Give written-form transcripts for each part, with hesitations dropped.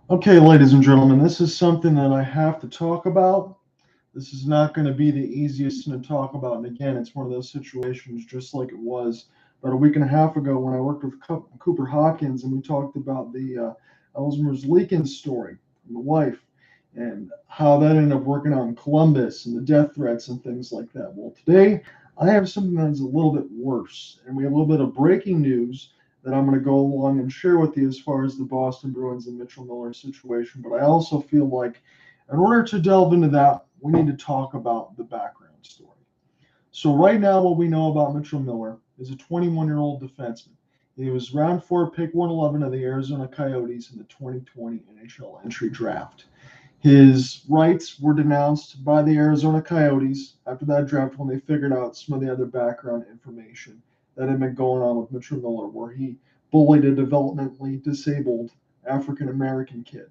Okay, ladies and gentlemen, this is something that I have to talk about. This is not going to be the easiest thing to talk about. And again, it's one of those situations just like it was about a week and a half ago when I worked with Cooper Hawkins and we talked about the Ellsworth Leakins story and the wife and how that ended up working out in Columbus and the death threats and things like that. Well, today I have something that's a little bit worse, and we have a little bit of breaking news that I'm going to go along and share with you as far as the Boston Bruins and Mitchell Miller situation. But I also feel like in order to delve into that, we need to talk about the background story. So, right now, what we know about Mitchell Miller is a 21-year-old defenseman. He was round four, pick 111 of the Arizona Coyotes in the 2020 NHL entry draft. His rights were denounced by the Arizona Coyotes after that draft when they figured out some of the other background information that had been going on with Mitchell Miller, where he bullied a developmentally disabled African American kid.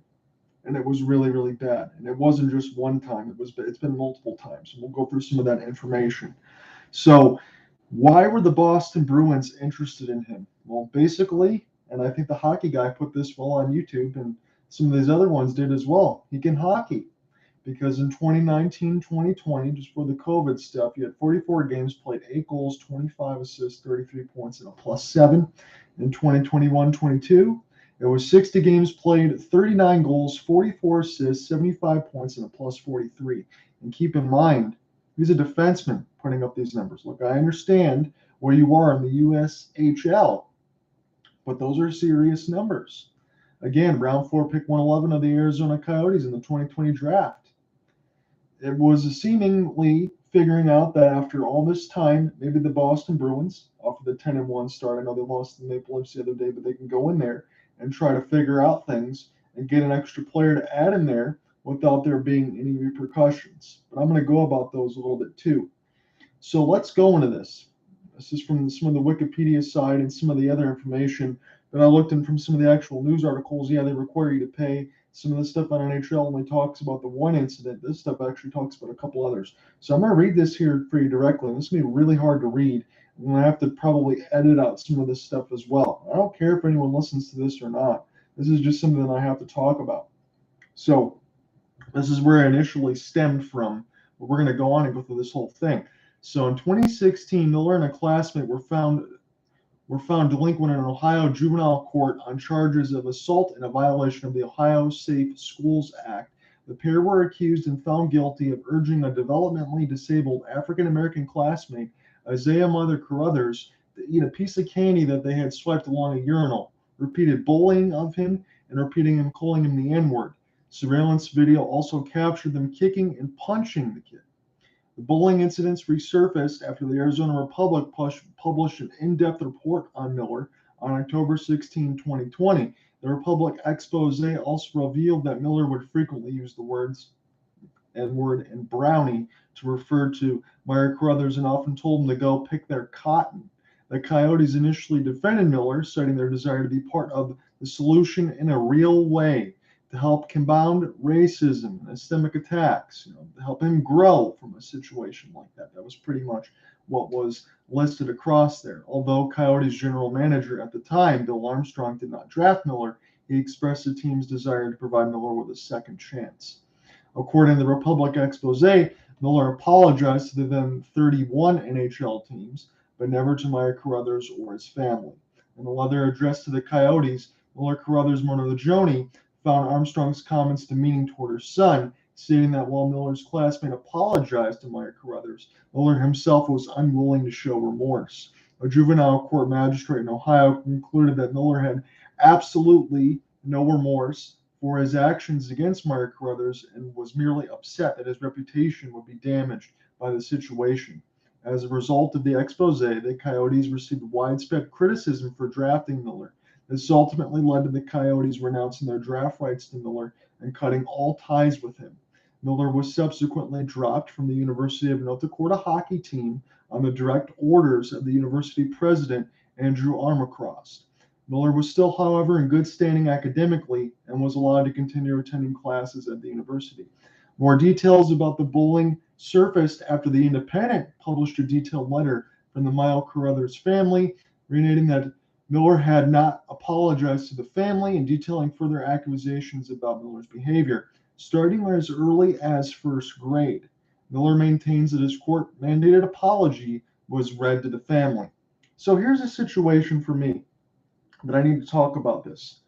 And it was really, really bad. And it wasn't just one time, it's been multiple times. And we'll go through some of that information. So why were the Boston Bruins interested in him? Well, basically, and I think the hockey guy put this well on YouTube, and some of these other ones did as well. He can hockey because in 2019, 2020, just for the COVID stuff, he had 44 games played, 8 goals, 25 assists, 33 points, and a +7. In 2021, 22, it was 60 games played, 39 goals, 44 assists, 75 points, and a +43. And keep in mind, he's a defenseman putting up these numbers. Look, I understand where you are in the USHL, but those are serious numbers. Again, round four, pick 111 of the Arizona Coyotes in the 2020 draft. It was seemingly figuring out that after all this time, maybe the Boston Bruins, off of the 10-1 start, I know they lost to the Maple Leafs the other day, but they can go in there and try to figure out things and get an extra player to add in there without there being any repercussions. But I'm going to go about those a little bit too. So let's go into this. This is from some of the Wikipedia side and some of the other information that I looked in from some of the actual news articles. Yeah, they require you to pay. Some of the stuff on NHL only talks about the one incident. This stuff actually talks about a couple others. So I'm going to read this here for you directly. And this is going to be really hard to read. I'm going to have to probably edit out some of this stuff as well. I don't care if anyone listens to this or not. This is just something that I have to talk about. So this is where it initially stemmed from. But we're going to go on and go through this whole thing. So in 2016, Miller and a classmate were found delinquent in an Ohio juvenile court on charges of assault and a violation of the Ohio Safe Schools Act. The pair were accused and found guilty of urging a developmentally disabled African American classmate, Isaiah Mother Carruthers, to eat a piece of candy that they had swiped along a urinal, repeated bullying of him, and repeating him calling him the N-word. Surveillance video also captured them kicking and punching the kid. The bullying incidents resurfaced after the Arizona Republic published an in-depth report on Miller on October 16, 2020. The Republic expose also revealed that Miller would frequently use the words N-word and brownie to refer to Meyer Carruthers and often told him to go pick their cotton. The Coyotes initially defended Miller, citing their desire to be part of the solution in a real way to help compound racism and systemic attacks, to help him grow from a situation like that. That was pretty much what was listed across there. Although Coyotes general manager at the time, Bill Armstrong, did not draft Miller, he expressed the team's desire to provide Miller with a second chance. According to the Republic expose, Miller apologized to the then 31 NHL teams, but never to Meyer Carruthers or his family. In a letter addressed to the Coyotes, Miller Carruthers Monotone found Armstrong's comments demeaning toward her son, stating that while Miller's classmate apologized to Meyer Carruthers, Miller himself was unwilling to show remorse. A juvenile court magistrate in Ohio concluded that Miller had absolutely no remorse for his actions against Meyer Carruthers and was merely upset that his reputation would be damaged by the situation. As a result of the expose, the Coyotes received widespread criticism for drafting Miller. This ultimately led to the Coyotes renouncing their draft rights to Miller and cutting all ties with him. Miller was subsequently dropped from the University of North Dakota hockey team on the direct orders of the university president, Andrew Armacross. Miller was still, however, in good standing academically and was allowed to continue attending classes at the university. More details about the bullying surfaced after the Independent published a detailed letter from the Meyer Carruthers family, relating that Miller had not apologized to the family and detailing further accusations about Miller's behavior, starting as early as first grade. Miller maintains that his court mandated apology was read to the family. So here's a situation for me that I need to talk about this.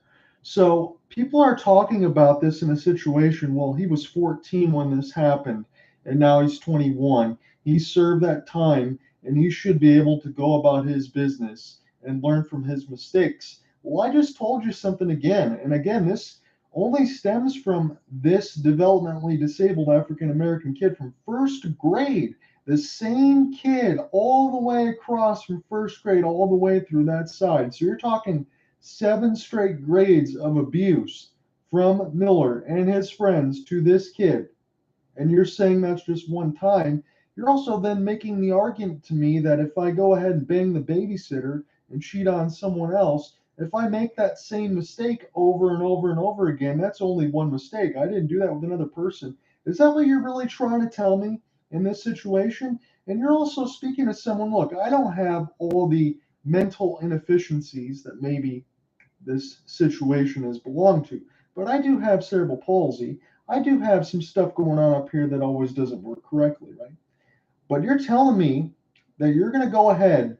So people are talking about this in a situation, well, he was 14 when this happened, and now he's 21. He served that time, and he should be able to go about his business and learn from his mistakes. Well, I just told you something again. And again, this only stems from this developmentally disabled African American kid from first grade. The same kid all the way across from first grade all the way through that side. So you're talking 7 straight grades of abuse from Miller and his friends to this kid, and you're saying that's just one time. You're also then making the argument to me that if I go ahead and bang the babysitter and cheat on someone else, if I make that same mistake over and over and over again, that's only one mistake. I didn't do that with another person. Is that what you're really trying to tell me in this situation? And you're also speaking to someone, look, I don't have all the mental inefficiencies that maybe this situation has belonged to. But I do have cerebral palsy. I do have some stuff going on up here that always doesn't work correctly, right? But you're telling me that you're going to go ahead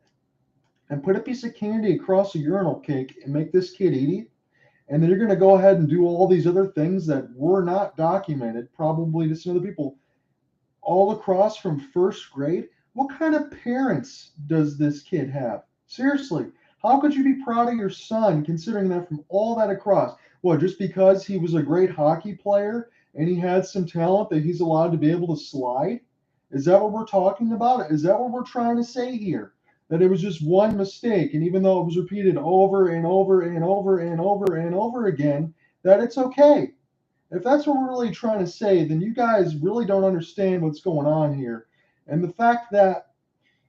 and put a piece of candy across a urinal cake and make this kid eat it? And then you're going to go ahead and do all these other things that were not documented, probably to some other people, all across from first grade? What kind of parents does this kid have? Seriously, how could you be proud of your son considering that from all that across? What, just because he was a great hockey player and he had some talent that he's allowed to be able to slide? Is that what we're talking about? Is that what we're trying to say here? That it was just one mistake, and even though it was repeated over and over and over and over and over again, that it's okay? If that's what we're really trying to say, then you guys really don't understand what's going on here. And the fact that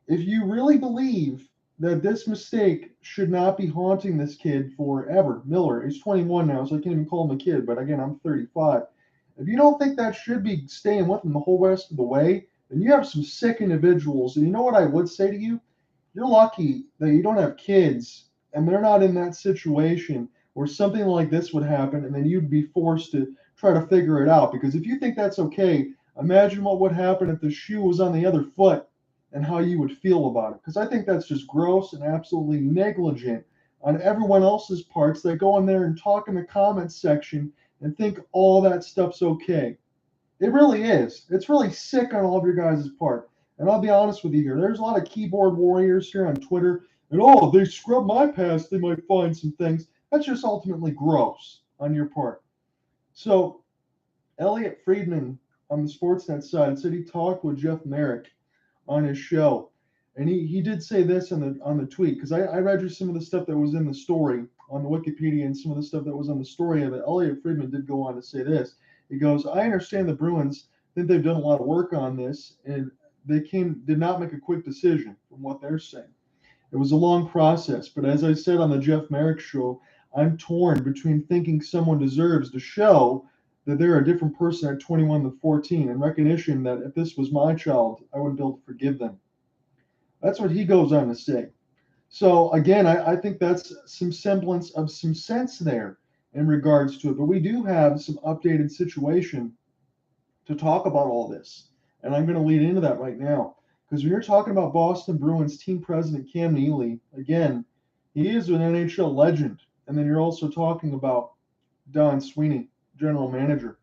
if you really believe that this mistake should not be haunting this kid forever, Miller is 21 now, so I can't even call him a kid, but again, I'm 35. If you don't think that should be staying with him the whole rest of the way, then you have some sick individuals. And you know what I would say to you? You're lucky that you don't have kids and they're not in that situation where something like this would happen and then you'd be forced to try to figure it out. Because if you think that's okay, imagine what would happen if the shoe was on the other foot and how you would feel about it. Because I think that's just gross and absolutely negligent on everyone else's parts that go in there and talk in the comments section and think all that stuff's okay. It really is. It's really sick on all of your guys' part. And I'll be honest with you here. There's a lot of keyboard warriors here on Twitter. And oh, if they scrub my past, they might find some things. That's just ultimately gross on your part. So Elliotte Friedman on the Sportsnet side said he talked with Jeff Merrick on his show. And he did say this on the tweet, because I read you some of the stuff that was in the story on the Wikipedia and some of the stuff that was on the story of it. Elliotte Friedman did go on to say this. He goes, I understand the Bruins think they've done a lot of work on this, and they did not make a quick decision from what they're saying. It was a long process, but as I said on the Jeff Merrick show, I'm torn between thinking someone deserves to show that they're a different person at 21 than 14 and recognition that if this was my child, I wouldn't be able to forgive them. That's what he goes on to say. So again, I think that's some semblance of some sense there in regards to it. But we do have some updated situation to talk about all this. And I'm going to lead into that right now. Because when you're talking about Boston Bruins team president Cam Neely, again, he is an NHL legend. And then you're also talking about Don Sweeney, general manager.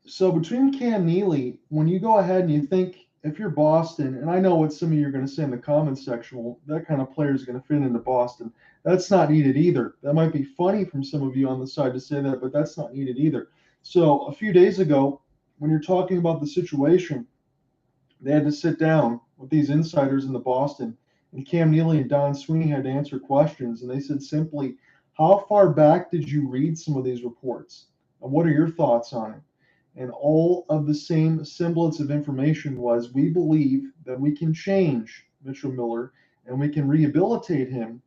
So between Cam Neely, when you go ahead and you think, if you're Boston, and I know what some of you are going to say in the comments section, well, that kind of player is going to fit into Boston. That's not needed either. That might be funny from some of you on the side to say that, but that's not needed either. So a few days ago, when you're talking about the situation, they had to sit down with these insiders in the Boston, and Cam Neely and Don Sweeney had to answer questions, and they said simply, how far back did you read some of these reports? And what are your thoughts on it? And all of the same semblance of information was, we believe that we can change Mitchell Miller and we can rehabilitate him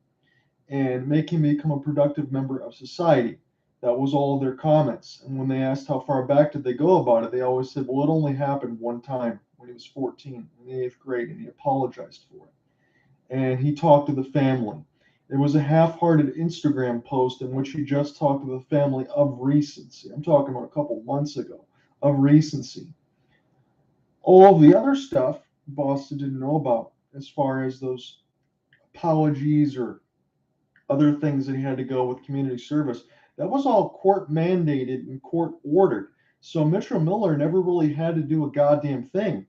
and make him become a productive member of society. That was all of their comments. And when they asked how far back did they go about it, they always said, well, it only happened one time when he was 14 in the 8th grade, and he apologized for it. And he talked to the family. It was a half-hearted Instagram post in which he just talked to the family of recency. I'm talking about a couple months ago of recency. All the other stuff Boston didn't know about, as far as those apologies or other things that he had to go with community service, that was all court mandated and court ordered. So Mitchell Miller never really had to do a goddamn thing.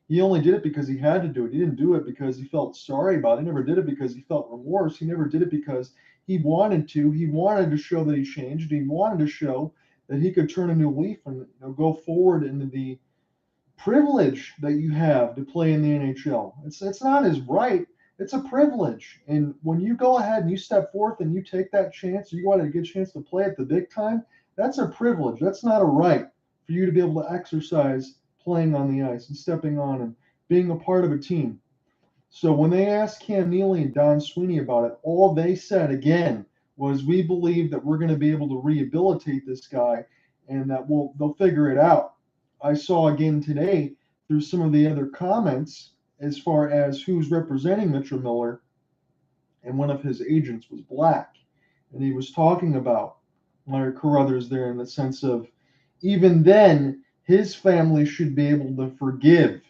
He only did it because he had to do it. He didn't do it because he felt sorry about it. He never did it because he felt remorse. He never did it because he wanted to. He wanted to show that he changed. He wanted to show that he could turn a new leaf and go forward into the privilege that you have to play in the NHL. It's not his right. It's a privilege. And when you go ahead and you step forth and you take that chance, you go out and get a chance to play at the big time, that's a privilege. That's not a right for you to be able to exercise playing on the ice and stepping on and being a part of a team. So when they asked Cam Neely and Don Sweeney about it, all they said again was, "We believe that we're going to be able to rehabilitate this guy and that they'll figure it out." I saw again today through some of the other comments as far as who's representing Mitchell Miller, and one of his agents was black, and he was talking about Mark Carruthers there in the sense of, even then his family should be able to forgive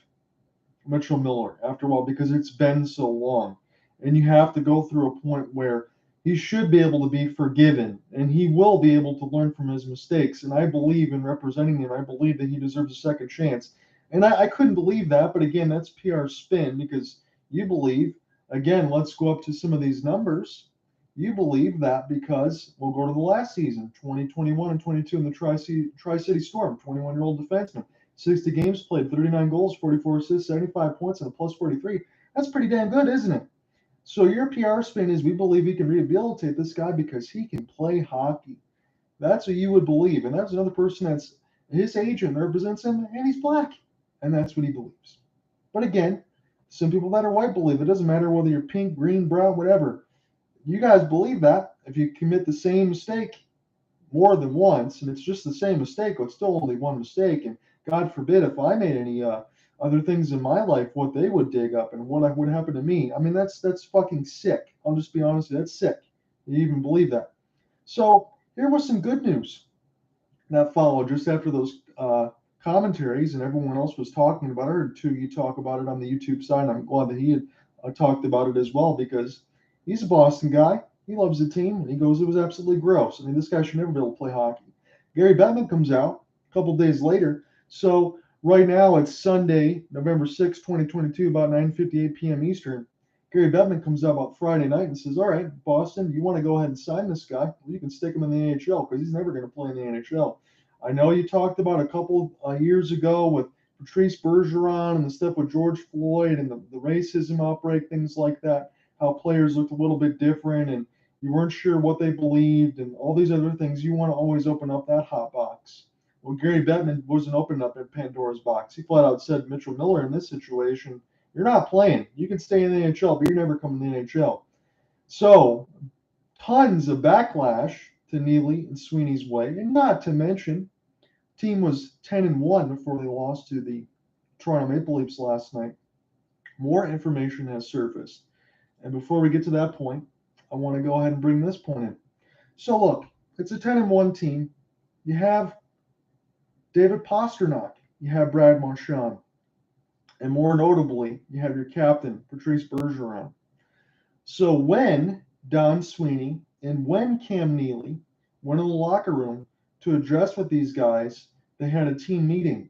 Mitchell Miller after a while because it's been so long. And you have to go through a point where he should be able to be forgiven and he will be able to learn from his mistakes. And I believe in representing him. I believe that he deserves a second chance. And I couldn't believe that. But again, that's PR spin because you believe, again, let's go up to some of these numbers. You believe that because we'll go to the last season, 2021 and 22 in the Tri-City Storm, 21-year-old defenseman. 60 games played, 39 goals, 44 assists, 75 points, and a plus 43. That's pretty damn good, isn't it? So your PR spin is, we believe he can rehabilitate this guy because he can play hockey. That's what you would believe. And that's another person that's his agent represents him, and he's black. And that's what he believes. But again, some people that are white believe it. Doesn't matter whether you're pink, green, brown, whatever. You guys believe that. If you commit the same mistake more than once, and it's just the same mistake, well, it's still only one mistake. And God forbid if I made any other things in my life, what they would dig up and what would happen to me. I mean, that's fucking sick. I'll just be honest with you, that's sick. You even believe that. So here was some good news that followed just after those commentaries and everyone else was talking about it. I heard two of you talk about it on the YouTube side, and I'm glad that he had talked about it as well because he's a Boston guy. He loves the team, and he goes, it was absolutely gross. I mean, this guy should never be able to play hockey. Gary Bettman comes out a couple days later. So right now it's Sunday, November 6, 2022, about 9:58 p.m. Eastern. Gary Bettman comes out about Friday night and says, all right, Boston, you want to go ahead and sign this guy? Well, you can stick him in the NHL because he's never going to play in the NHL. I know you talked about a couple years ago with Patrice Bergeron and the stuff with George Floyd and the racism outbreak, things like that, how players looked a little bit different and you weren't sure what they believed and all these other things. You want to always open up that hot box. Well, Gary Bettman wasn't opening up that Pandora's box. He flat out said, Mitchell Miller in this situation, you're not playing. You can stay in the NHL, but you're never coming to the NHL. So tons of backlash to Neely and Sweeney's way, and not to mention, team was 10-1 before they lost to the Toronto Maple Leafs last night. More information has surfaced. And before we get to that point, I want to go ahead and bring this point in. So look, it's a 10-1 team. You have David Pastrnak. You have Brad Marchand. And more notably, you have your captain, Patrice Bergeron. So when Don Sweeney and when Cam Neely went in the locker room to address with these guys, they had a team meeting.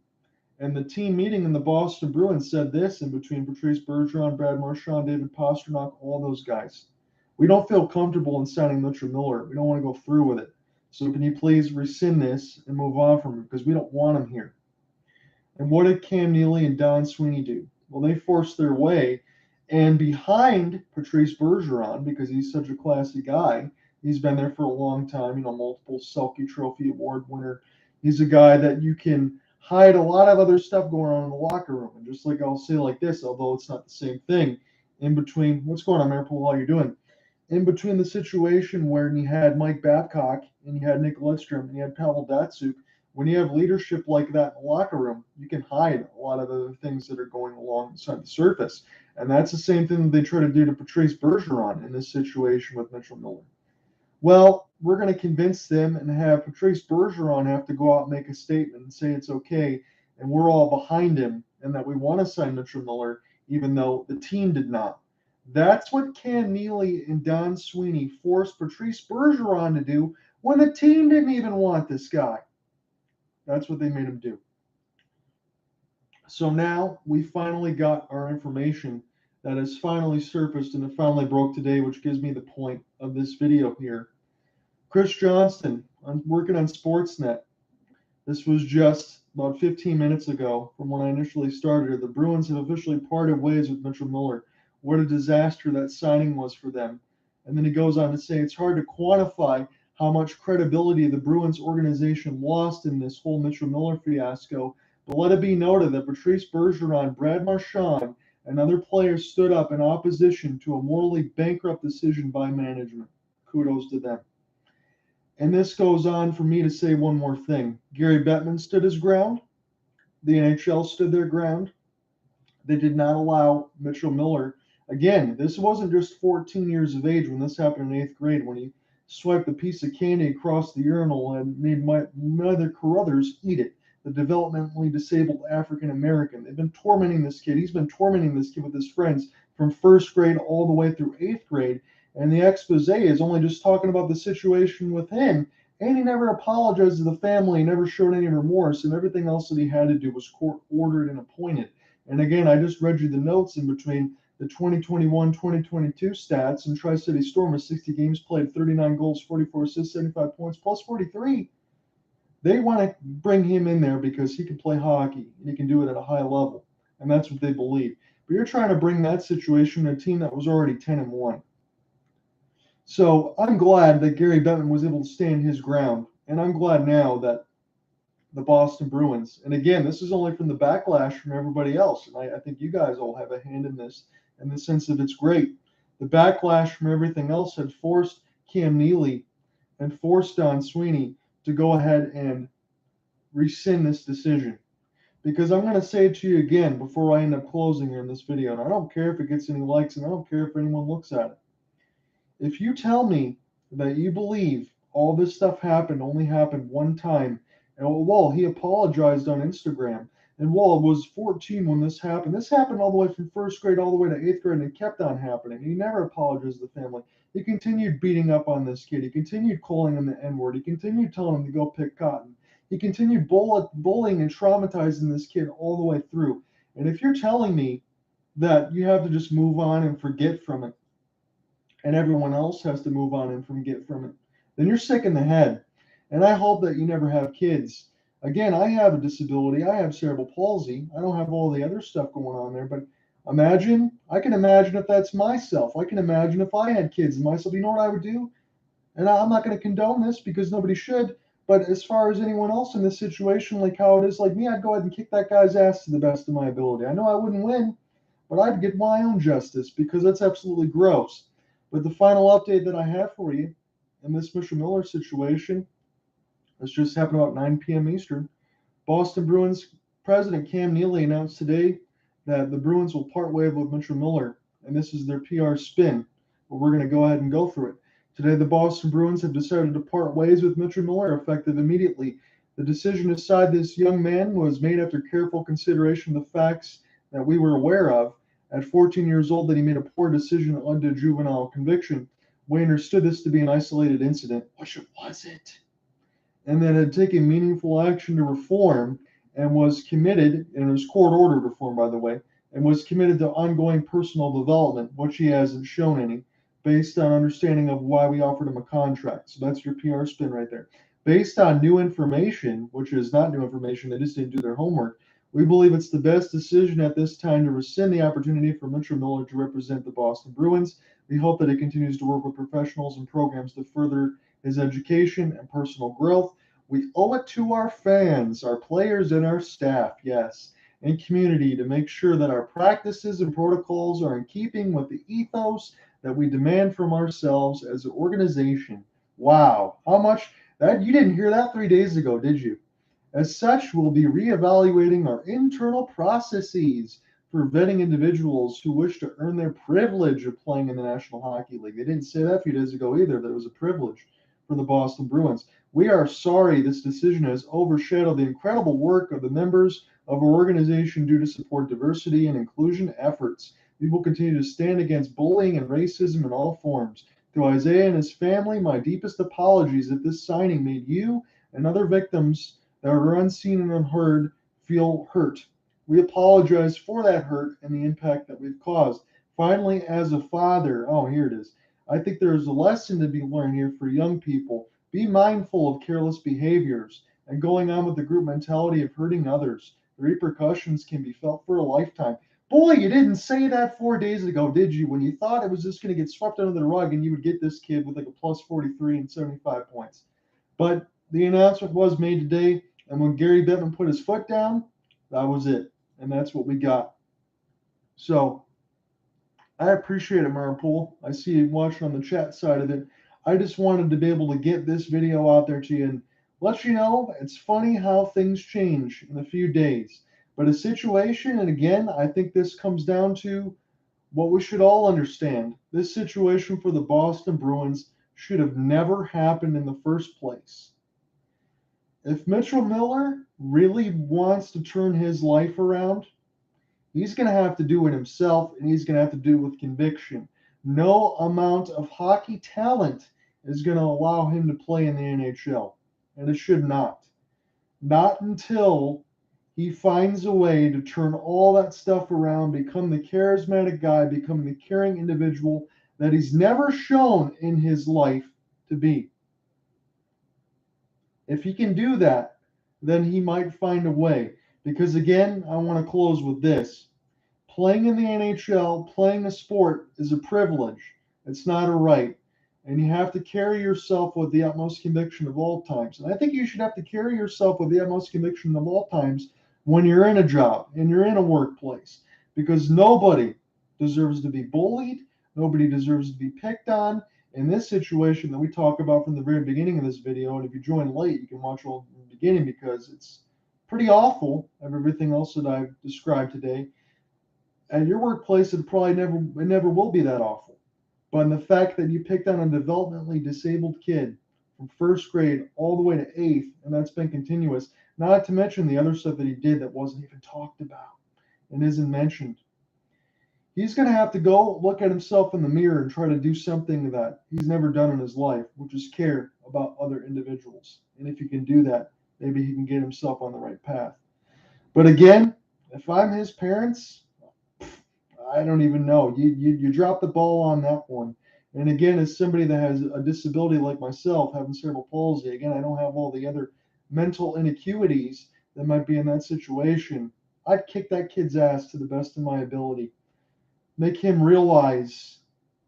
And the team meeting in the Boston Bruins said this in between Patrice Bergeron, Brad Marchand, David Pastrnak, all those guys. We don't feel comfortable in signing Mitchell Miller. We don't want to go through with it. So can you please rescind this and move on from it because we don't want him here. And what did Cam Neely and Don Sweeney do? Well, they forced their way. And behind Patrice Bergeron, because he's such a classy guy, he's been there for a long time, multiple Selke Trophy Award winner. He's a guy that you can hide a lot of other stuff going on in the locker room. And just like I'll say like this, although it's not the same thing, in between, what's going on, Mayor? How you doing? In between the situation where you had Mike Babcock and you had Nick Lidstrom and you had Pavel Datsyuk, when you have leadership like that in the locker room, you can hide a lot of other things that are going along inside the surface. And that's the same thing that they try to do to Patrice Bergeron in this situation with Mitchell Miller. Well, we're going to convince them and have Patrice Bergeron have to go out and make a statement and say it's okay, and we're all behind him, and that we want to sign Mitchell Miller, even though the team did not. That's what Cam Neely and Don Sweeney forced Patrice Bergeron to do when the team didn't even want this guy. That's what they made him do. So now we finally got our information that has finally surfaced, and it finally broke today, which gives me the point of this video here. Chris Johnston, I'm working on Sportsnet. This was just about 15 minutes ago from when I initially started. The Bruins have officially parted ways with Mitchell Miller. What a disaster that signing was for them. And then he goes on to say it's hard to quantify how much credibility the Bruins organization lost in this whole Mitchell Miller fiasco. But let it be noted that Patrice Bergeron, Brad Marchand, and other players stood up in opposition to a morally bankrupt decision by management. Kudos to them. And this goes on for me to say one more thing. Gary Bettman stood his ground. The NHL stood their ground. They did not allow Mitchell Miller. Again, this wasn't just 14 years of age when this happened in 8th grade, when he swiped a piece of candy across the urinal and made Mother Carruthers eat it. The developmentally disabled African American. They've been tormenting this kid. He's been tormenting this kid with his friends from 1st grade all the way through 8th grade. And the expose is only just talking about the situation with him. And he never apologized to the family, never showed any remorse, and everything else that he had to do was court ordered and appointed. And again, I just read you the notes in between the 2021-2022 stats, and Tri-City Storm with 60 games played, 39 goals, 44 assists, 75 points, plus 43. They want to bring him in there because he can play hockey and he can do it at a high level, and that's what they believe. But you're trying to bring that situation to a team that was already 10-1. So I'm glad that Gary Bettman was able to stand his ground, and I'm glad now that the Boston Bruins, and again, this is only from the backlash from everybody else, and I think you guys all have a hand in this, in the sense that it's great. The backlash from everything else had forced Cam Neely and forced Don Sweeney to go ahead and rescind this decision. Because I'm going to say it to you again before I end up closing here in this video, and I don't care if it gets any likes, and I don't care if anyone looks at it. If you tell me that you believe all this stuff only happened one time, and well, he apologized on Instagram, and well, it was 14 when this happened. This happened all the way from 1st grade all the way to 8th grade, and it kept on happening. He never apologized to the family. He continued beating up on this kid. He continued calling him the N-word. He continued telling him to go pick cotton. He continued bullying and traumatizing this kid all the way through. And if you're telling me that you have to just move on and forget from it, and everyone else has to move on and forget from it, then you're sick in the head. And I hope that you never have kids. Again, I have a disability. I have cerebral palsy. I don't have all the other stuff going on there, but I can imagine if that's myself. I can imagine if I had kids and myself, you know what I would do? And I'm not going to condone this because nobody should, but as far as anyone else in this situation, like how it is like me, I'd go ahead and kick that guy's ass to the best of my ability. I know I wouldn't win, but I'd get my own justice because that's absolutely gross. But the final update that I have for you in this Mitchell Miller situation, this just happened about 9 p.m. Eastern. Boston Bruins president Cam Neely announced today that the Bruins will part ways with Mitchell Miller, and this is their PR spin, but we're going to go ahead and go through it. Today, the Boston Bruins have decided to part ways with Mitchell Miller, effective immediately. The decision to side this young man was made after careful consideration of the facts that we were aware of. At 14 years old, that he made a poor decision that led to juvenile conviction. We understood this to be an isolated incident, which it wasn't, and that had taken meaningful action to reform and was committed, and it was court-ordered reform, by the way, and was committed to ongoing personal development, which he hasn't shown any, based on understanding of why we offered him a contract. So that's your PR spin right there. Based on new information, which is not new information, they just didn't do their homework, we believe it's the best decision at this time to rescind the opportunity for Mitchell Miller to represent the Boston Bruins. We hope that he continues to work with professionals and programs to further his education and personal growth. We owe it to our fans, our players, and our staff, yes, and community to make sure that our practices and protocols are in keeping with the ethos that we demand from ourselves as an organization. Wow, how much that you didn't hear that 3 days ago, did you? As such, we'll be reevaluating our internal processes for vetting individuals who wish to earn their privilege of playing in the National Hockey League. They didn't say that a few days ago either, that it was a privilege for the Boston Bruins. We are sorry this decision has overshadowed the incredible work of the members of our organization due to support diversity and inclusion efforts. We will continue to stand against bullying and racism in all forms. To Isaiah and his family, my deepest apologies if this signing made you and other victims that are unseen and unheard feel hurt. We apologize for that hurt and the impact that we've caused. Finally, as a father, oh, here it is. I think there is a lesson to be learned here for young people. Be mindful of careless behaviors and going on with the group mentality of hurting others. The repercussions can be felt for a lifetime. Boy, you didn't say that 4 days ago, did you? When you thought it was just going to get swept under the rug and you would get this kid with like a plus 43 and 75 points. But the announcement was made today, and when Gary Bettman put his foot down, that was it. And that's what we got. So I appreciate it, Marpool. I see you watching on the chat side of it. I just wanted to be able to get this video out there to you and let you know it's funny how things change in a few days. But a situation, and again, I think this comes down to what we should all understand. This situation for the Boston Bruins should have never happened in the first place. If Mitchell Miller really wants to turn his life around, he's going to have to do it himself, and he's going to have to do it with conviction. No amount of hockey talent is going to allow him to play in the NHL, and it should not. Not until he finds a way to turn all that stuff around, become the charismatic guy, become the caring individual that he's never shown in his life to be. If he can do that, then he might find a way. Because again, I want to close with this. Playing in the NHL, playing a sport is a privilege. It's not a right. And you have to carry yourself with the utmost conviction of all times. And I think you should have to carry yourself with the utmost conviction of all times when you're in a job and you're in a workplace. Because nobody deserves to be bullied. Nobody deserves to be picked on. In this situation that we talk about from the very beginning of this video, and if you join late, you can watch all from the beginning because it's pretty awful of everything else that I've described today. At your workplace, it probably never will be that awful. But in the fact that you picked on a developmentally disabled kid from first grade all the way to eighth, and that's been continuous, not to mention the other stuff that he did that wasn't even talked about and isn't mentioned. He's going to have to go look at himself in the mirror and try to do something that he's never done in his life, which is care about other individuals. And if he can do that, maybe he can get himself on the right path. But again, if I'm his parents, I don't even know. You drop the ball on that one. And again, as somebody that has a disability like myself, having cerebral palsy, again, I don't have all the other mental inequities that might be in that situation. I'd kick that kid's ass to the best of my ability. Make him realize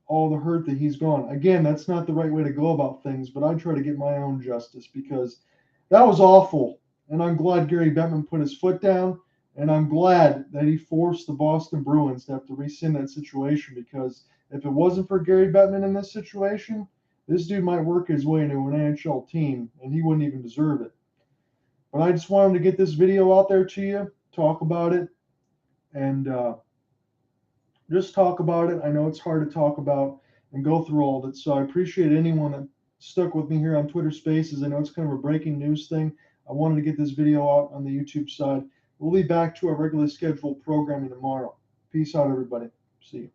all the hurt that he's gone. Again, that's not the right way to go about things, but I try to get my own justice because that was awful. And I'm glad Gary Bettman put his foot down, and I'm glad that he forced the Boston Bruins to have to rescind that situation, because if it wasn't for Gary Bettman in this situation, this dude might work his way into an NHL team, and he wouldn't even deserve it. But I just wanted to get this video out there to you, talk about it, and just talk about it. I know it's hard to talk about and go through all of it, so I appreciate anyone that stuck with me here on Twitter Spaces. I know it's kind of a breaking news thing. I wanted to get this video out on the YouTube side. We'll be back to our regularly scheduled programming tomorrow. Peace out, everybody. See you.